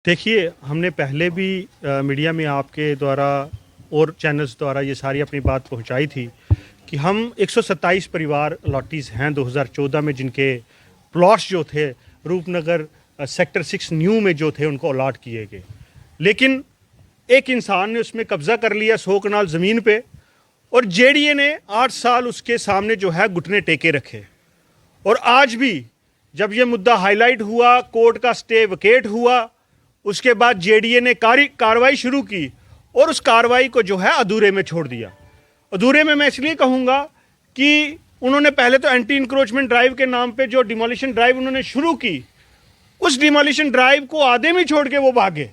देखिए, हमने पहले भी मीडिया में आपके द्वारा और चैनल्स द्वारा ये सारी अपनी बात पहुंचाई थी कि हम 127 परिवार अलॉटीज़ हैं 2014 में, जिनके प्लॉट्स जो थे रूपनगर सेक्टर 6 न्यू में जो थे उनको अलॉट किए गए। लेकिन एक इंसान ने उसमें कब्ज़ा कर लिया 100 कनाल ज़मीन पे, और जेडीए ने 8 साल उसके सामने जो है घुटने टेके रखे। और आज भी जब ये मुद्दा हाईलाइट हुआ, कोर्ट का स्टे वेकेट हुआ, उसके बाद जेडीए ने कार्रवाई शुरू की और उस कार्रवाई को जो है अधूरे में छोड़ दिया। अधूरे में मैं इसलिए कहूँगा कि उन्होंने पहले तो एंटी इंक्रोचमेंट ड्राइव के नाम पे जो डिमोलिशन ड्राइव उन्होंने शुरू की, उस डिमोलिशन ड्राइव को आधे में छोड़ के वो भागे,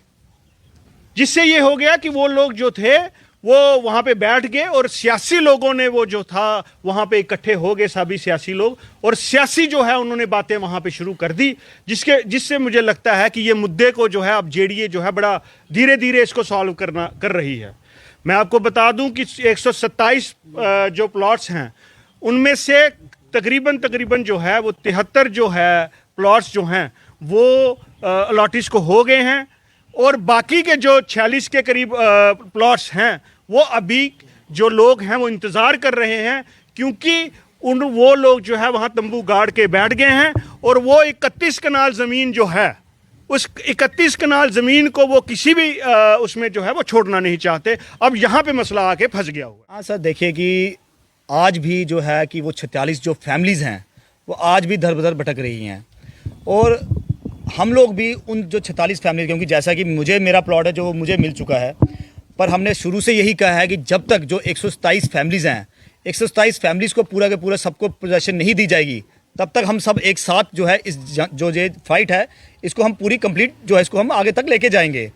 जिससे ये हो गया कि वो लोग जो थे वो वहाँ पे बैठ गए और सियासी लोगों ने वो जो था वहाँ पे इकट्ठे हो गए, सभी सियासी लोग, और सियासी जो है उन्होंने बातें वहाँ पे शुरू कर दी, जिससे मुझे लगता है कि ये मुद्दे को जो है अब जेडीए जो है बड़ा धीरे धीरे इसको सॉल्व कर रही है। मैं आपको बता दूं कि 127 जो प्लॉट्स हैं उनमें से तकरीबन जो है वो 73 जो है प्लॉट्स जो हैं वो अलॉटीज को हो गए हैं, और बाकी के जो 46 के करीब प्लॉट्स हैं वो अभी जो लोग हैं वो इंतज़ार कर रहे हैं, क्योंकि वो लोग जो है वहाँ तंबू गाड़ के बैठ गए हैं, और वो 31 कनाल ज़मीन जो है उस 31 कनाल ज़मीन को वो किसी भी उसमें जो है वो छोड़ना नहीं चाहते। अब यहाँ पे मसला आके फंस गया हुआ। हाँ सर, देखिए कि आज भी जो है कि वो 46 जो फैमिलीज़ हैं वो आज भी दर बदर भटक रही हैं, और हम लोग भी उन जो 46 फैमिली, क्योंकि जैसा कि मेरा प्लॉट है जो मुझे मिल चुका है, पर हमने शुरू से यही कहा है कि जब तक जो 127 फैमिलीज़ हैं, 127 फैमिलीज़ को पूरा के पूरा सबको पोजीशन नहीं दी जाएगी, तब तक हम सब एक साथ जो है इस जो ये फाइट है इसको हम पूरी कंप्लीट जो है इसको हम आगे तक लेके जाएंगे।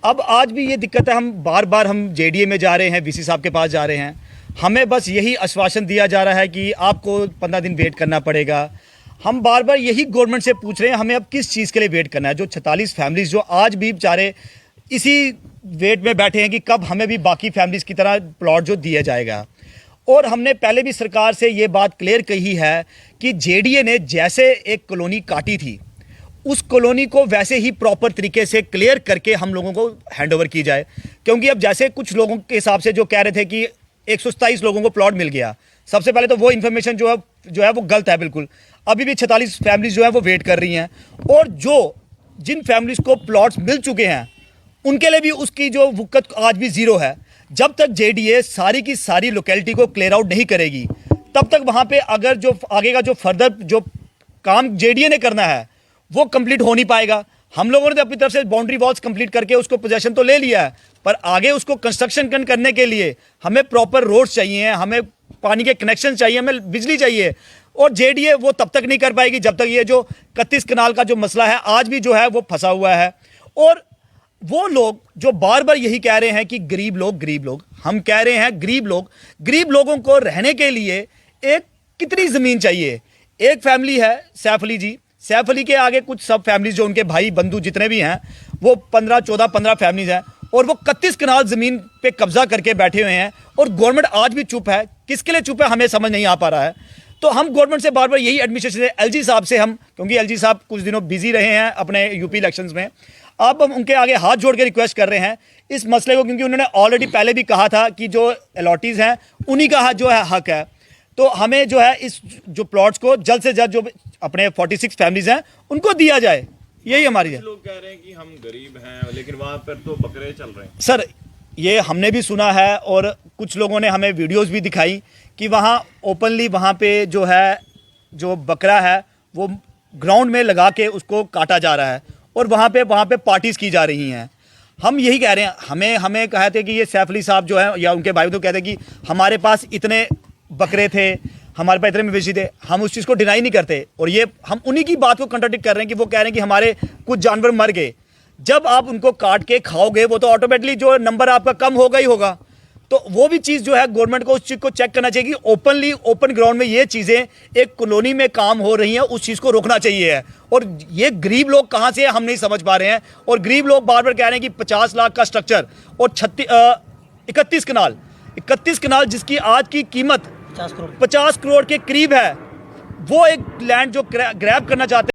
अब आज भी ये दिक्कत है, हम बार बार हम जेडीए में जा रहे हैं, वीसी साहब के पास जा रहे हैं, हमें बस यही आश्वासन दिया जा रहा है कि आपको 15 दिन वेट करना पड़ेगा। हम बार बार यही गवर्नमेंट से पूछ रहे हैं हमें अब किस चीज़ के लिए वेट करना है। जो 46 फैमिलीज़ जो आज भी बेचारे इसी वेट में बैठे हैं कि कब हमें भी बाकी फैमिलीज़ की तरह प्लॉट जो दिया जाएगा। और हमने पहले भी सरकार से ये बात क्लियर कही है कि जेडीए ने जैसे एक कॉलोनी काटी थी, उस कॉलोनी को वैसे ही प्रॉपर तरीके से क्लियर करके हम लोगों को हैंडओवर की जाए। क्योंकि अब जैसे कुछ लोगों के हिसाब से जो कह रहे थे कि 127 लोगों को प्लॉट मिल गया, सबसे पहले तो वो इन्फॉर्मेशन जो है वो गलत है बिल्कुल। अभी भी 46 फैमिलीज जो है वो वेट कर रही हैं, और जो जिन फैमिलीज को प्लॉट्स मिल चुके हैं उनके लिए भी उसकी जो वक़्त आज भी ज़ीरो है। जब तक जेडीए सारी की सारी लोकेलिटी को क्लियर आउट नहीं करेगी, तब तक वहाँ पे अगर जो आगे का जो फर्दर जो काम जेडीए ने करना है वो कंप्लीट हो नहीं पाएगा। हम लोगों ने तो अपनी तरफ से बाउंड्री वॉल्स कंप्लीट करके उसको पोजेशन तो ले लिया है, पर आगे उसको कंस्ट्रक्शन करने के लिए हमें प्रॉपर रोड्स चाहिए हैं, हमें पानी के कनेक्शन चाहिए, हमें बिजली चाहिए, और जेडीए वो तब तक नहीं कर पाएगी जब तक ये जो 31 कनाल का जो मसला है आज भी जो है वो फंसा हुआ है। और वो लोग जो बार बार यही कह रहे हैं कि गरीब लोग, हम कह रहे हैं गरीब लोगों को रहने के लिए एक कितनी ज़मीन चाहिए। एक फैमिली है सैफ अली जी, सैफ अली के आगे कुछ सब फैमिलीज जो उनके भाई बंधु जितने भी हैं वो 15 फैमिलीज हैं, और वो 31 कनाल ज़मीन पे कब्जा करके बैठे हुए हैं, और गवर्नमेंट आज भी चुप है। किसके लिए चुप है हमें समझ नहीं आ पा रहा है। तो हम गवर्नमेंट से बार बार यही एडमिनिस्ट्रेशन से, एलजी साहब से हम, क्योंकि एलजी साहब कुछ दिनों बिजी रहे हैं अपने यूपी इलेक्शंस में, अब हम उनके आगे हाथ जोड़ के रिक्वेस्ट कर रहे हैं इस मसले को, क्योंकि उन्होंने ऑलरेडी पहले भी कहा था कि जो अलॉटीज़ हैं उन्हीं का जो है हक है। तो हमें जो है इस जो प्लॉट्स को जल्द से जल्द जो अपने 46 फैमिलीज हैं उनको दिया जाए, यही हमारी है। लोग कह रहे हैं कि हम गरीब हैं, लेकिन वहाँ पर तो बकरे चल रहे हैं। सर ये हमने भी सुना है, और कुछ लोगों ने हमें वीडियोस भी दिखाई कि वहाँ ओपनली वहाँ पे जो है जो बकरा है वो ग्राउंड में लगा के उसको काटा जा रहा है, और वहाँ पे पार्टीज की जा रही हैं। हम यही कह रहे हैं, हमें कहे थे कि ये सैफ अली साहब जो है या उनके भाई तो कहते कि हमारे पास इतने बकरे थे, हमारे पास इतने मवेशी थे, हम उस चीज़ को डिनाई नहीं करते, और ये हम उन्हीं की बात को कंट्राडिक्ट कर रहे हैं कि वो कह रहे हैं कि हमारे कुछ जानवर मर गए। जब आप उनको काट के खाओगे वो तो ऑटोमेटिकली जो नंबर आपका कम होगा ही होगा। तो वो भी चीज़ जो है गवर्नमेंट को उस चीज़ को चेक करना चाहिए कि ओपन ग्राउंड में ये चीज़ें एक कॉलोनी में काम हो रही हैं, उस चीज़ को रोकना चाहिए है। और ये गरीब लोग कहाँ से है हम नहीं समझ पा रहे हैं, और गरीब लोग बार बार कह रहे हैं कि 50 लाख का स्ट्रक्चर और 31 कनाल जिसकी आज की कीमत 50 करोड़ के करीब है, वो एक लैंड जो ग्रैब करना चाहते हैं।